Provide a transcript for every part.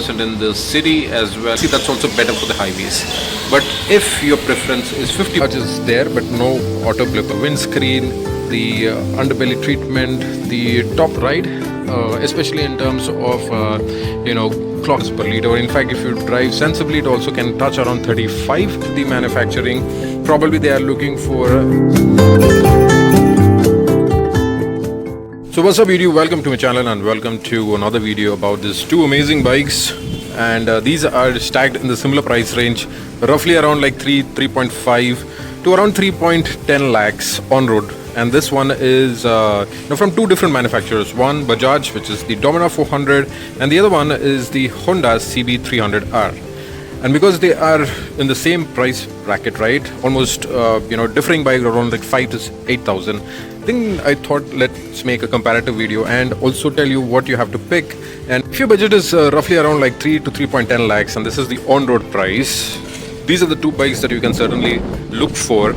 30% in the city as well. See, that's also better for the highways. But if your preference is 50, is there, but no auto blip, windscreen, the underbelly treatment, the top ride, especially in terms of kilometers per liter. In fact, if you drive sensibly, it also can touch around 35. The manufacturing, probably they are looking for. So what's up YouTube, welcome to my channel and welcome to another video about these two amazing bikes, and these are stacked in the similar price range, roughly around like 3.5 to around 3.10 lakhs on road. And this one is from two different manufacturers, one Bajaj, which is the Dominar 400, and the other one is the Honda CB300R. And because they are in the same price bracket, right, almost differing by around like 5 to 8,000, I thought let's make a comparative video and also tell you what you have to pick. And if your budget is roughly around like 3 to 3.10 lakhs, and this is the on-road price, these are the two bikes that you can certainly look for,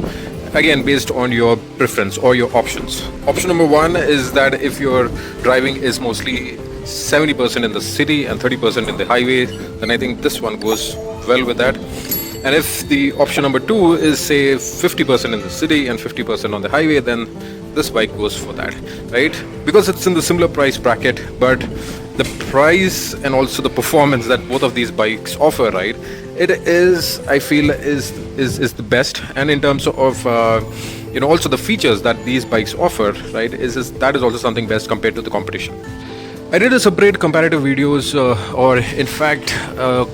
again based on your preference or your options. Option number one is that if your driving is mostly 70% in the city and 30% in the highway, then I think this one goes well with that. And if the option number two is say 50% in the city and 50% on the highway, then this bike goes for that, right? Because it's in the similar price bracket, but the price and also the performance that both of these bikes offer, right, it is, I feel, is the best. And in terms of also the features that these bikes offer, right, that is also something best compared to the competition. I did a separate comparative videos or in fact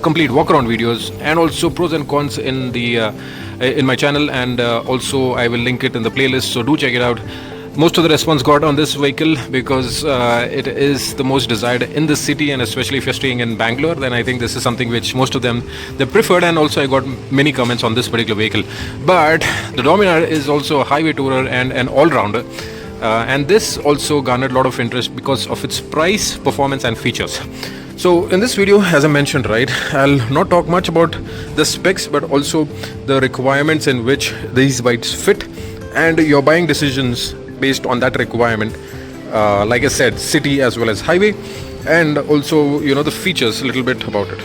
complete walk around videos and also pros and cons in the in my channel, and also I will link it in the playlist, so do check it out. Most of the response got on this vehicle because it is the most desired in the city, and especially if you're staying in Bangalore, then I think this is something which most of them they preferred, and also I got many comments on this particular vehicle. But the Dominar is also a highway tourer and an all-rounder. And this also garnered a lot of interest because of its price, performance and features. So in this video, as I mentioned, right, I'll not talk much about the specs, but also the requirements in which these bikes fit and your buying decisions based on that requirement. Like I said, city as well as highway, and also the features, a little bit about it.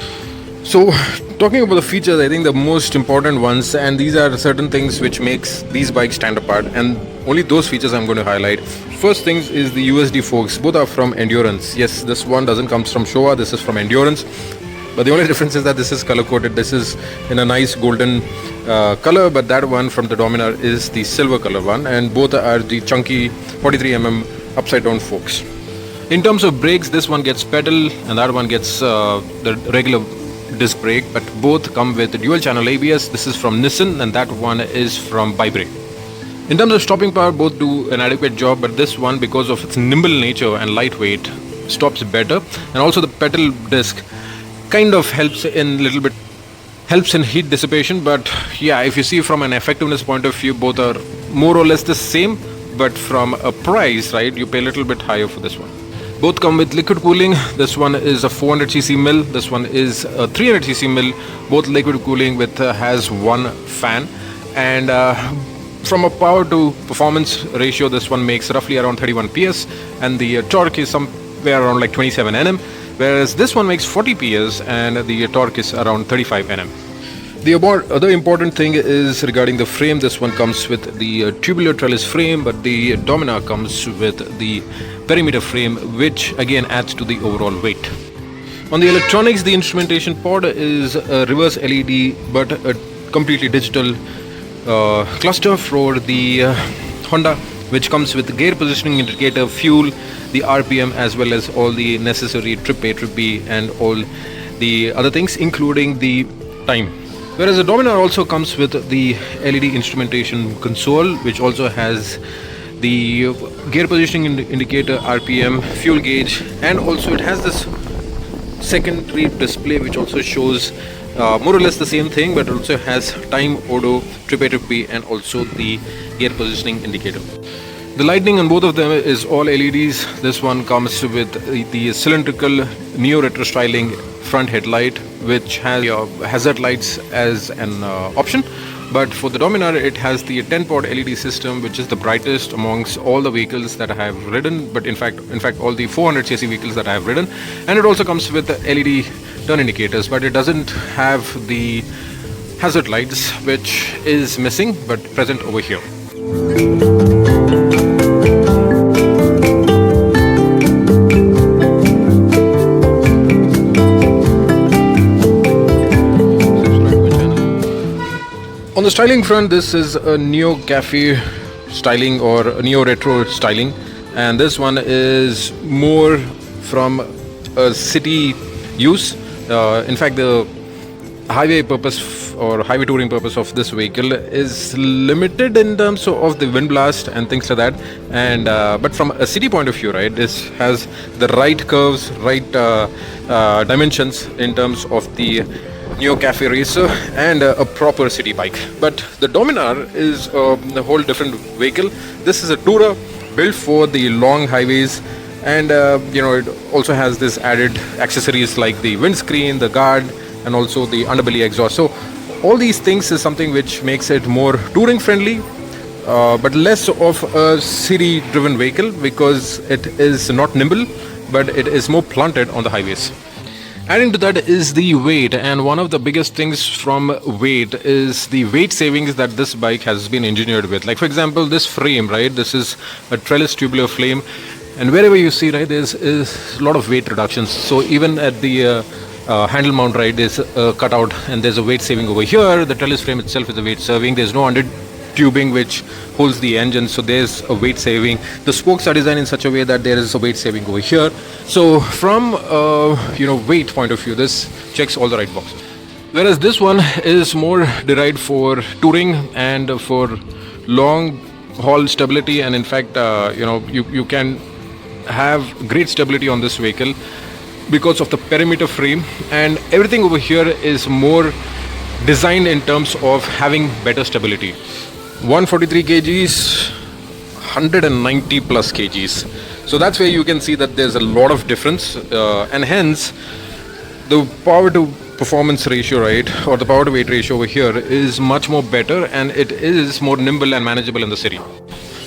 So talking about the features, I think the most important ones, and these are certain things which makes these bikes stand apart, and only those features I'm going to highlight. First things is the USD forks. Both are from Endurance. Yes, this one doesn't come from Showa, this is from Endurance. But the only difference is that this is color coded. This is in a nice golden color, but that one from the Dominar is the silver color one, and both are the chunky 43mm upside down forks. In terms of brakes, this one gets pedal and that one gets the regular disc brake, but both come with dual channel ABS. This is from Nissan and that one is from Bybrake. In terms of stopping power, both do an adequate job, but this one, because of its nimble nature and lightweight, stops better. And also the pedal disc kind of helps in heat dissipation. But yeah, if you see from an effectiveness point of view, both are more or less the same, but from a price, right, you pay a little bit higher for this one. Both come with liquid cooling. This one is a 400cc mill, this one is a 300cc mill. Both liquid cooling with has one fan, and from a power to performance ratio, this one makes roughly around 31 PS, and the torque is somewhere around like 27 Nm, whereas this one makes 40 PS and the torque is around 35 Nm. The other important thing is regarding the frame. This one comes with the tubular trellis frame, but the Dominar comes with the perimeter frame, which again adds to the overall weight. On the electronics, the instrumentation pod is a reverse LED but a completely digital cluster for the Honda, which comes with gear positioning indicator, fuel, the RPM, as well as all the necessary trip A, trip B and all the other things, including the time. Whereas the Dominar also comes with the LED instrumentation console, which also has the gear positioning indicator, RPM, fuel gauge, and also it has this secondary display which also shows more or less the same thing, but also has time, odo, trip A, trip B, and also the gear positioning indicator. The lighting on both of them is all LEDs. This one comes with the cylindrical neo-retro styling front headlight, which has your hazard lights as an option. But for the Dominar, it has the 10-pod LED system, which is the brightest amongst all the vehicles that I have ridden, but in fact all the 400cc vehicles that I have ridden. And it also comes with the LED turn indicators, but it doesn't have the hazard lights, which is missing but present over here. On the styling front, this is a neo cafe styling or a neo retro styling, and this one is more from a city use. In fact, the highway purpose or highway touring purpose of this vehicle is limited in terms of the wind blast and things like that. And but from a city point of view, right, this has the right curves, right dimensions in terms of the Neo Cafe Racer and a proper city bike. But the Dominar is a whole different vehicle. This is a tourer built for the long highways, and it also has this added accessories like the windscreen, the guard, and also the underbelly exhaust. So all these things is something which makes it more touring friendly, but less of a city driven vehicle because it is not nimble, but it is more planted on the highways. Adding to that is the weight, and one of the biggest things from weight is the weight savings that this bike has been engineered with. Like for example, this frame, right? This is a trellis tubular frame, and wherever you see, right, there's is a lot of weight reductions. So even at the handle mount, right, there's a cutout and there's a weight saving over here. The trellis frame itself is a weight saving. There's no under tubing which holds the engine, so there's a weight saving. The spokes are designed in such a way that there is a weight saving over here. So from weight point of view, this checks all the right boxes. Whereas this one is more derived for touring and for long haul stability, and in fact you can have great stability on this vehicle because of the perimeter frame, and everything over here is more designed in terms of having better stability. 143 kgs, 190 plus kgs. So that's where you can see that there's a lot of difference, and hence the power to performance ratio, right, or the power to weight ratio over here is much more better, and it is more nimble and manageable in the city.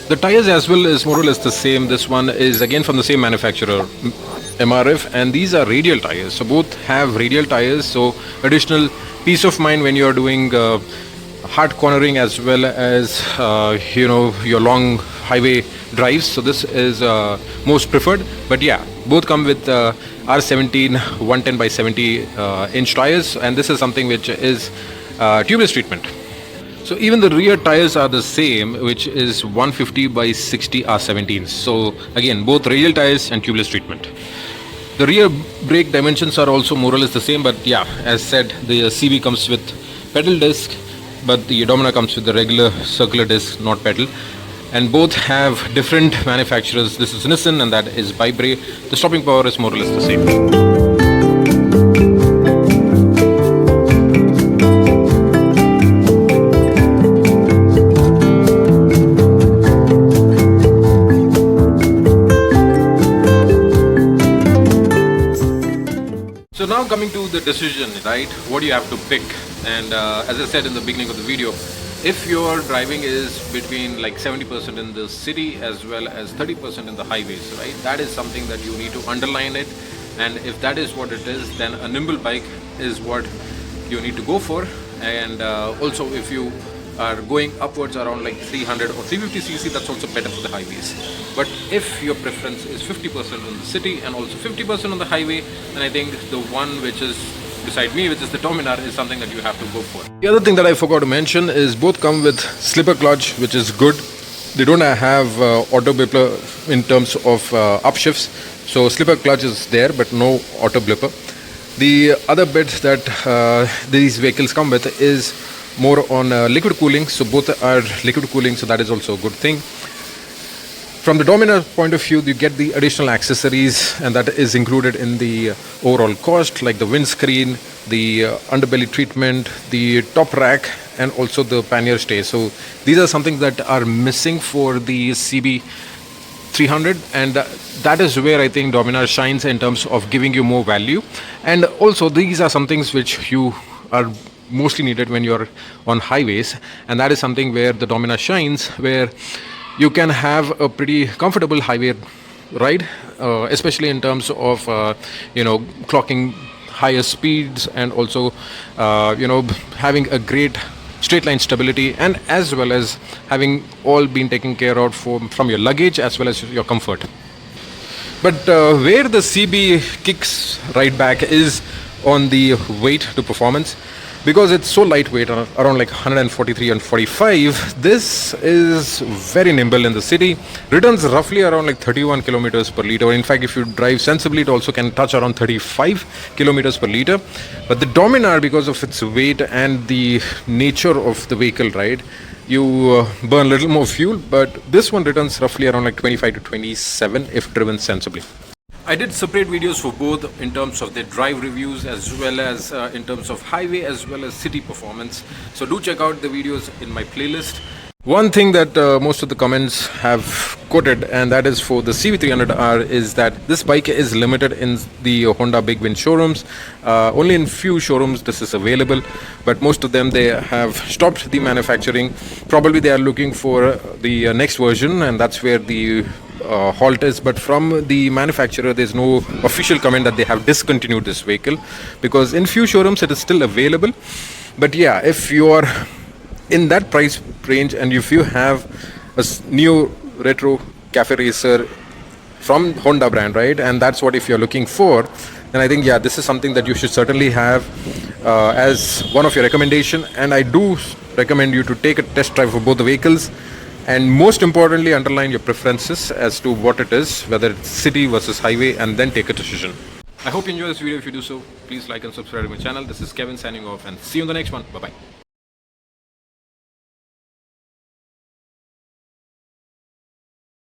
The tires as well is more or less the same. This one is again from the same manufacturer, MRF, and these are radial tires. So both have radial tires, so additional peace of mind when you're doing hard cornering as well as your long highway drives. So this is most preferred. But yeah, both come with R17 110 by 70 inch tires, and this is something which is tubeless treatment. So even the rear tires are the same, which is 150 by 60 R17s. So again, both radial tires and tubeless treatment. The rear brake dimensions are also more or less the same, but yeah, as said, the CB comes with pedal disc, but the Dominar comes with the regular circular disc, not pedal. And both have different manufacturers. This is Nissan and that is Vibre. The stopping power is more or less the same. So now coming to the decision, right? What do you have to pick? And as I said in the beginning of the video, if your driving is between like 70% in the city as well as 30% in the highways, right? That is something that you need to underline it. And if that is what it is, then a nimble bike is what you need to go for. And also if you are going upwards around like 300 or 350cc, that's also better for the highways. But if your preference is 50% in the city and also 50% on the highway, then I think the one which is beside me, which is the Dominar, is something that you have to go for. The other thing that I forgot to mention is both come with slipper clutch, which is good. They don't have auto blipper in terms of upshifts. So slipper clutch is there, but no auto blipper. The other bit that these vehicles come with is more on liquid cooling. So both are liquid cooling, so that is also a good thing. From the Dominar point of view, you get the additional accessories, and that is included in the overall cost, like the windscreen, the underbelly treatment, the top rack, and also the pannier stay. So these are something that are missing for the CB300, and that is where I think Dominar shines in terms of giving you more value. And also these are some things which you are mostly needed when you're on highways, and that is something where the Dominar shines, where you can have a pretty comfortable highway ride, especially in terms of clocking higher speeds, and also having a great straight line stability, and as well as having all been taken care of from your luggage as well as your comfort. But where the CB kicks right back is on the weight to performance, because it's so lightweight, around like 143 and 45. This is very nimble in the city, returns roughly around like 31 kilometers per liter. In fact, if you drive sensibly, it also can touch around 35 kilometers per liter. But the Dominar, because of its weight and the nature of the vehicle, right, you burn a little more fuel, but this one returns roughly around like 25 to 27 if driven sensibly. I did separate videos for both in terms of their drive reviews as well as in terms of highway as well as city performance. So do check out the videos in my playlist. One thing that most of the comments have quoted, and that is for the CB300R, is that this bike is limited in the Honda Big Win showrooms. Only in few showrooms this is available, but most of them, they have stopped the manufacturing. Probably they are looking for the next version, and that's where the halt is. But from the manufacturer, there's no official comment that they have discontinued this vehicle, because in few showrooms it is still available. But yeah, if you are in that price range and if you have a new retro cafe racer from Honda brand, right, and that's what if you're looking for, then I think, yeah, this is something that you should certainly have as one of your recommendation. And I do recommend you to take a test drive for both the vehicles, and most importantly, underline your preferences as to what it is, whether it's city versus highway, and then take a decision. I hope you enjoy this video. If you do so, please like and subscribe to my channel. This is Kevin signing off, and see you in the next one. Bye bye.